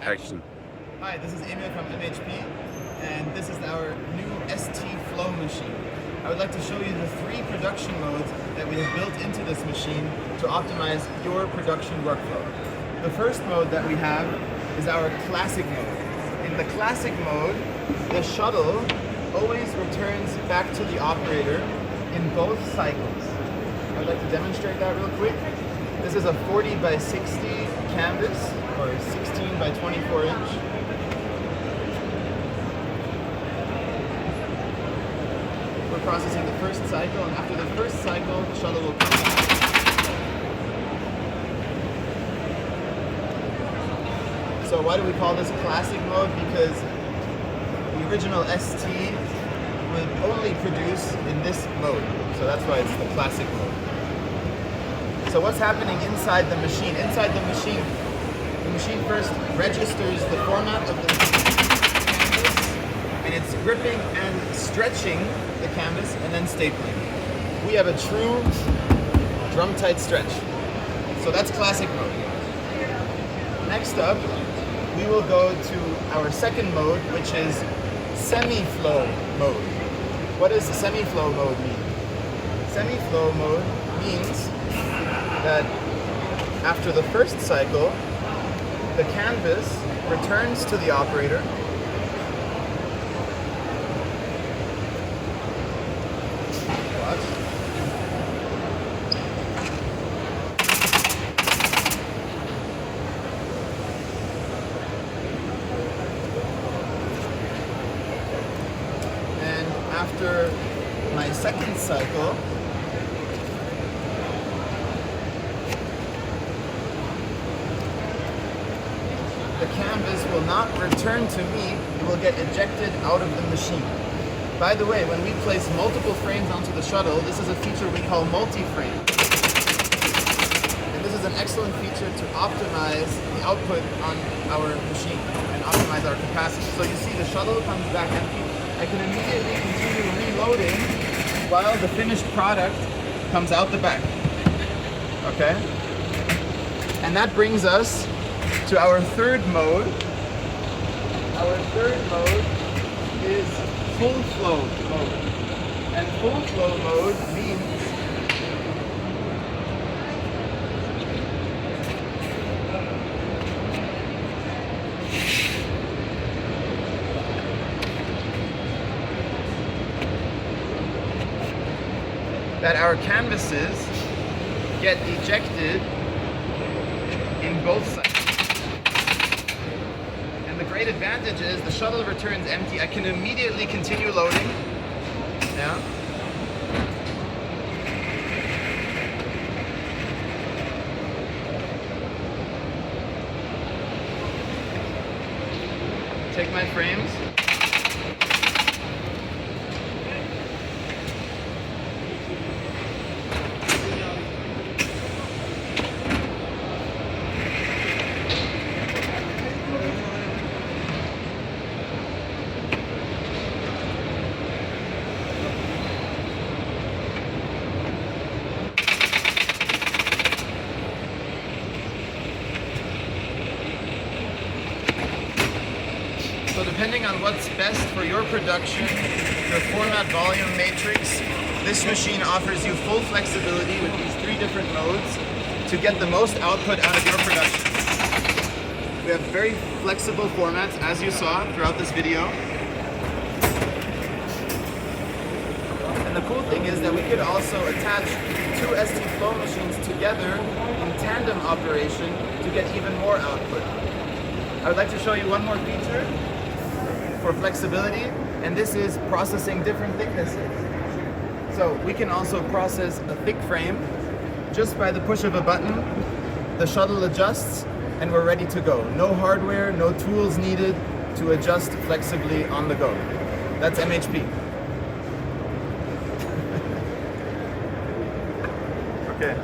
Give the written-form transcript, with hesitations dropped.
Action. Hi, this is Emil from MHP, and this is our new ST Flow machine. I would like to show you the 3 production modes that we have built into this machine to optimize your production workflow. The first mode that we have is our classic mode. In the classic mode, the shuttle always returns back to the operator in both cycles. I'd like to demonstrate that real quick. This is a 40 by 60 canvas, or 16 by 24 inch. We're processing the first cycle, and after the first cycle, the shuttle will come back. So why do we call this classic mode? Because the original ST would only produce in this mode. So that's why it's the classic mode. So what's happening inside the machine? Inside the machine first registers the format of the canvas, and it's gripping and stretching the canvas and then stapling. We have a true drum-tight stretch. So that's classic mode. Next up, we will go to our second mode, which is semi-flow mode. What does semi-flow mode mean? Semi-flow mode means that after the first cycle, the canvas returns to the operator. Watch. And after my second cycle, the canvas will not return to me, it will get ejected out of the machine. By the way, when we place multiple frames onto the shuttle, this is a feature we call multi-frame. And this is an excellent feature to optimize the output on our machine and optimize our capacity. So you see the shuttle comes back empty. I can immediately continue reloading while the finished product comes out the back. Okay? And that brings us to our third mode. Our third mode is full flow mode. And full flow mode means that our canvases get ejected in both sides. The great advantage is the shuttle returns empty. I can immediately continue loading. Yeah. Take my frames. So depending on what's best for your production, your format volume matrix, this machine offers you full flexibility with these 3 different modes to get the most output out of your production. We have very flexible formats, as you saw throughout this video. And the cool thing is that we could also attach 2 ST Flow machines together in tandem operation to get even more output. I would like to show you one more feature for flexibility, and this is processing different thicknesses. So we can also process a thick frame just by the push of a button. The shuttle adjusts and we're ready to go. No hardware, no tools needed to adjust flexibly on the go. That's MHP. Okay.